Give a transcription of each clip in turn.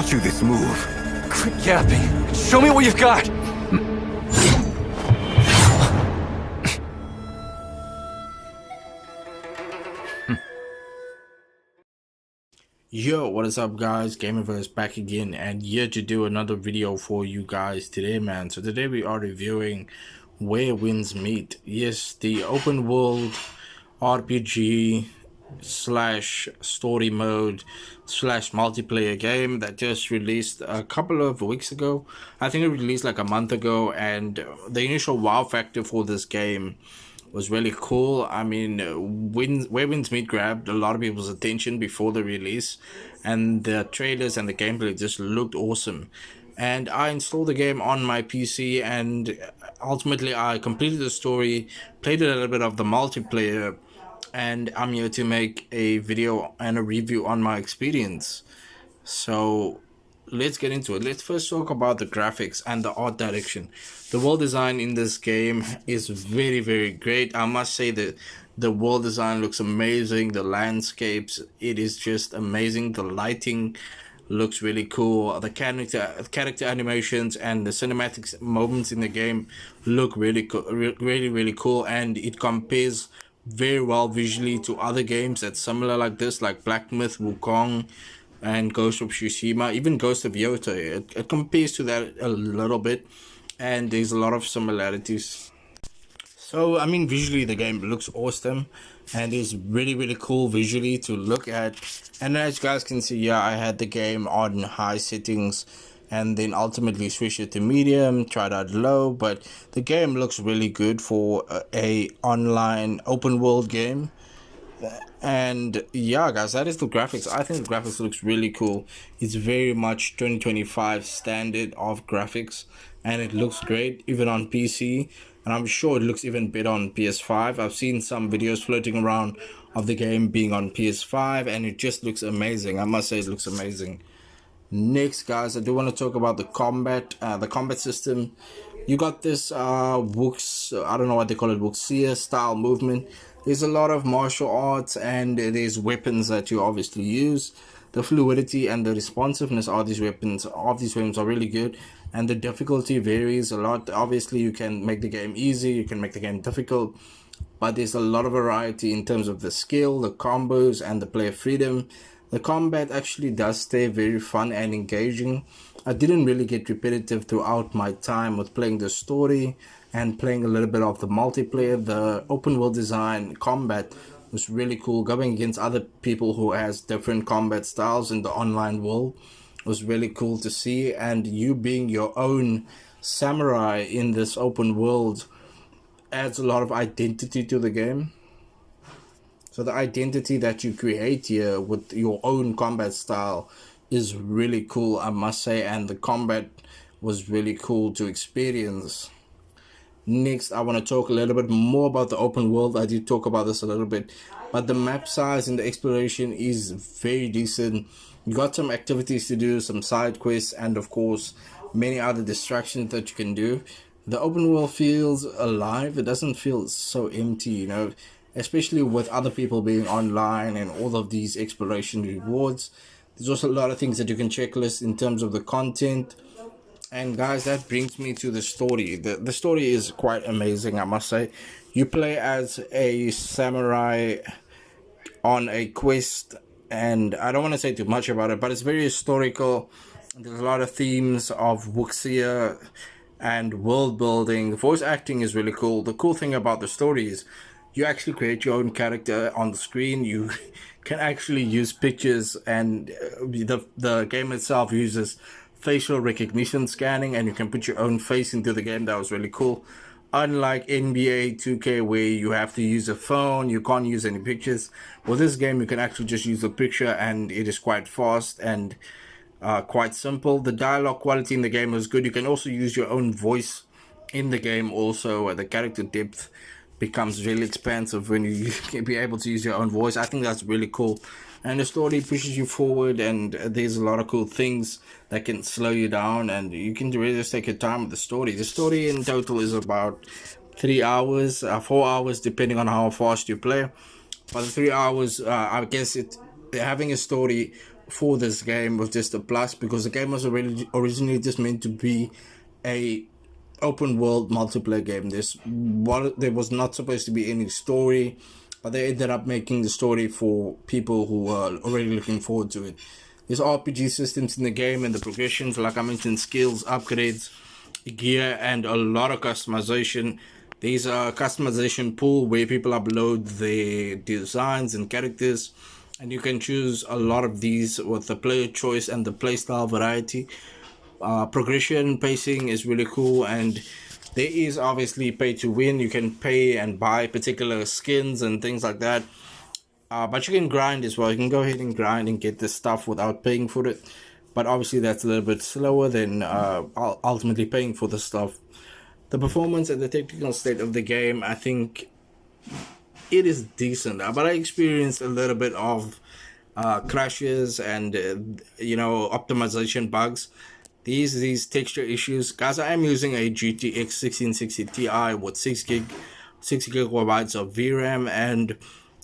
taught you this move. Quit yapping. Show me what you've got! Yo, what is up guys? Gamerverse back again and here to do another video for you guys today, man. So today we are reviewing Where Winds Meet. Yes, the open world RPG slash story mode slash multiplayer game that just released a couple of weeks ago. I think it released like a month ago, and the initial wow factor for this game was really cool. I mean, Where Winds Meet grabbed a lot of people's attention before the release, and the trailers and the gameplay just looked awesome. And I installed the game on my PC, and ultimately I completed the story, played a little bit of the multiplayer, and I'm here to make a video and a review on my experience. So let's get into it. Let's first talk about the graphics and the art direction. The world design in this game is very great. I must say that the world design looks amazing. The landscapes, it is just amazing. The lighting looks really cool. The character animations and the cinematic moments in the game look really cool, and it compares very well visually to other games that's similar like this, like Black Myth Wukong and Ghost of Tsushima, even Ghost of Yota. It compares to that a little bit, and there's a lot of similarities. So I mean, visually the game looks awesome and is really cool visually to look at. And as you guys can see, yeah, I had the game on high settings and then ultimately switched it to medium, tried out low, but the game looks really good for a online open world game. And yeah guys, that is the graphics. I think the graphics looks really cool. It's very much 2025 standard of graphics, and it looks great even on PC, and I'm sure it looks even better on PS5. I've seen some videos floating around of the game being on PS5, and it just looks amazing. I must say it looks amazing. Next guys, I do want to talk about the combat system. You got this I don't know what they call it, Wuxia style movement. There's a lot of martial arts, and there's weapons that you obviously use. The fluidity and the responsiveness of these weapons are really good, and the difficulty varies a lot. Obviously you can make the game easy, you can make the game difficult, but there's a lot of variety in terms of the skill, the combos, and the player freedom. The combat actually does stay very fun and engaging. I didn't really get repetitive throughout my time with playing the story and playing a little bit of the multiplayer. The open world design combat was really cool. Going against other people who has different combat styles in the online world was really cool to see, and you being your own samurai in this open world adds a lot of identity to the game. So the identity that you create here with your own combat style is really cool, I must say, and the combat was really cool to experience. Next, I want to talk a little bit more about the open world. I did talk about this a little bit, but the map size and the exploration is very decent. You got some activities to do, some side quests, and of course many other distractions that you can do. The open world feels alive. It doesn't feel so empty, you know, especially with other people being online and all of these exploration rewards. There's also a lot of things that you can checklist in terms of the content. And guys, that brings me to the story. The story is quite amazing, I must say. You play as a samurai on a quest, and I don't want to say too much about it, but it's very historical. There's a lot of themes of Wuxia and world building. The voice acting is really cool. The cool thing about the story is you actually create your own character on the screen. You can actually use pictures, and the game itself uses facial recognition scanning, and you can put your own face into the game. That was really cool. Unlike NBA 2K, where you have to use a phone, you can't use any pictures. With this game, you can actually just use a picture, and it is quite fast and quite simple. The dialogue quality in the game was good. You can also use your own voice in the game also. The character depth becomes really expansive when you can be able to use your own voice. I think that's really cool. And the story pushes you forward, and there's a lot of cool things that can slow you down, and you can really just take your time with the story. The story in total is about 3 hours, 4 hours, depending on how fast you play. But the 3 hours, I guess having a story for this game was just a plus, because the game was originally just meant to be a open world multiplayer game. There was not supposed to be any story, but they ended up making the story for people who were already looking forward to it. There's RPG systems in the game, and the progressions, like I mentioned, skills, upgrades, gear, and a lot of customization. There's a customization pool where people upload their designs and characters, and you can choose a lot of these with the player choice and the playstyle variety. Progression pacing is really cool, and there is obviously pay to win. You can pay and buy particular skins and things like that. But you can grind as well. You can go ahead and grind and get this stuff without paying for it. But obviously that's a little bit slower than ultimately paying for the stuff. The performance and the technical state of the game, I think it is decent. But I experienced a little bit of crashes and optimization bugs. These texture issues. Guys, I am using a GTX 1660 Ti with 6 gigabytes of VRAM, and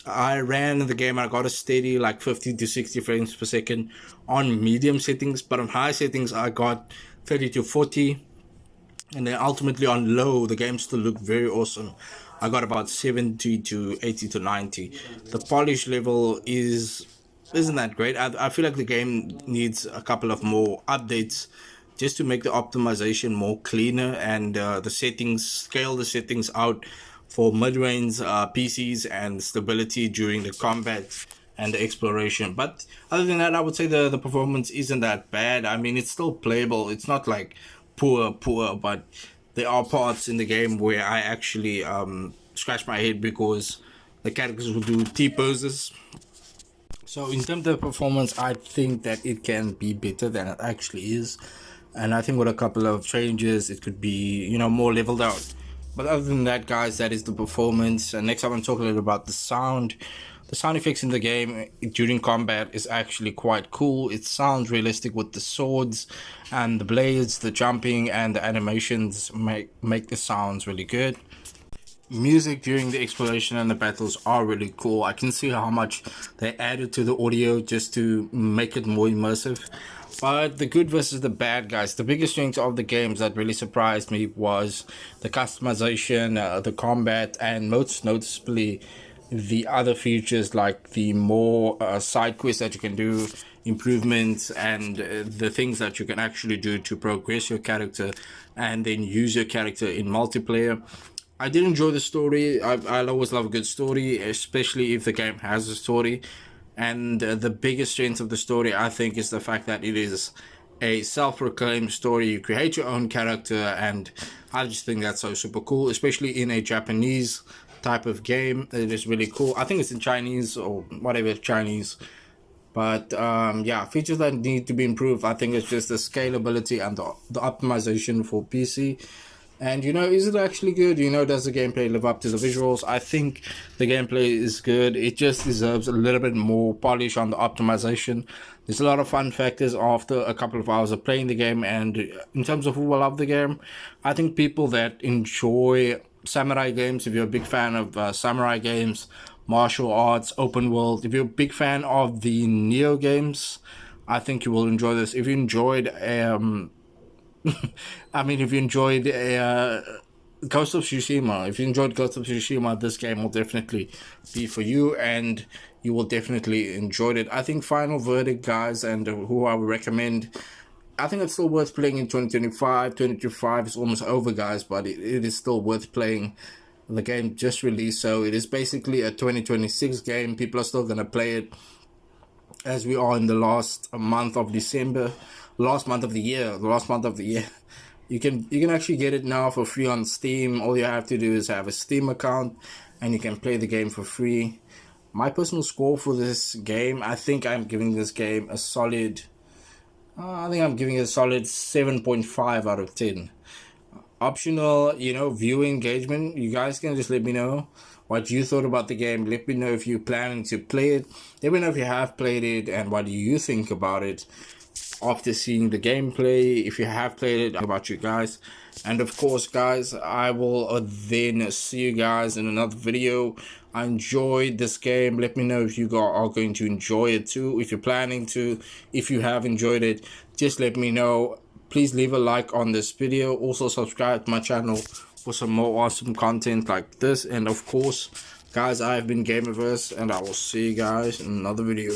I ran the game. I got a steady like 50 to 60 frames per second on medium settings, but on high settings I got 30 to 40, and then ultimately on low the game still looked very awesome. I got about 70 to 80 to 90. The polish level isn't that great. I feel like the game needs a couple of more updates just to make the optimization more cleaner, and the settings, scale the settings out for mid-range PCs and stability during the combat and the exploration. But other than that, I would say the performance isn't that bad. I mean, it's still playable. It's not like poor, but there are parts in the game where I actually scratch my head because the characters will do T-poses. So in terms of performance, I think that it can be better than it actually is. And I think with a couple of changes, it could be, more leveled out. But other than that, guys, that is the performance. And next, I'm going to talk a little about the sound. The sound effects in the game during combat is actually quite cool. It sounds realistic with the swords and the blades, the jumping and the animations make the sounds really good. Music during the exploration and the battles are really cool. I can see how much they added to the audio just to make it more immersive. But the good versus the bad, guys. The biggest strength of the games that really surprised me was the customization, the combat, and most noticeably the other features like the more side quests that you can do, improvements, and the things that you can actually do to progress your character and then use your character in multiplayer. I did enjoy the story. I always love a good story, especially if the game has a story. And the biggest strength of the story, I think, is the fact that it is a self-proclaimed story. You create your own character, and I just think that's so super cool, especially in a Japanese type of game. It is really cool. I think it's in Chinese or whatever Chinese. But yeah, features that need to be improved, I think it's just the scalability and the optimization for PC. And is it actually good? Does the gameplay live up to the visuals? I think the gameplay is good. It just deserves a little bit more polish on the optimization. There's a lot of fun factors after a couple of hours of playing the game. And in terms of who will love the game, I think people that enjoy samurai games, if you're a big fan of samurai games, martial arts, open world, if you're a big fan of the Neo games, I think you will enjoy this. If you enjoyed if you enjoyed Ghost of Tsushima, this game will definitely be for you, and you will definitely enjoy it. I think final verdict, guys, and who I would recommend, I think it's still worth playing in 2025. 2025 is almost over, guys, but it is still worth playing. The game just released, so it is basically a 2026 game. People are still going to play it as we are in the last month of December. The last month of the year. You can actually get it now for free on Steam. All you have to do is have a Steam account, and you can play the game for free. My personal score for this game, I think I'm giving this game a solid 7.5 out of 10. Optional, view engagement. You guys can just let me know what you thought about the game. Let me know if you're planning to play it. Let me know if you have played it and what do you think about it after seeing the gameplay. If you have played it, about you guys. And of course, guys, I will then see you guys in another video. I enjoyed this game. Let me know if you are going to enjoy it too. If you're planning to, if you have enjoyed it, just let me know. Please leave a like on this video. Also subscribe to my channel for some more awesome content like this. And of course, guys, I have been Gamerverse, and I will see you guys in another video.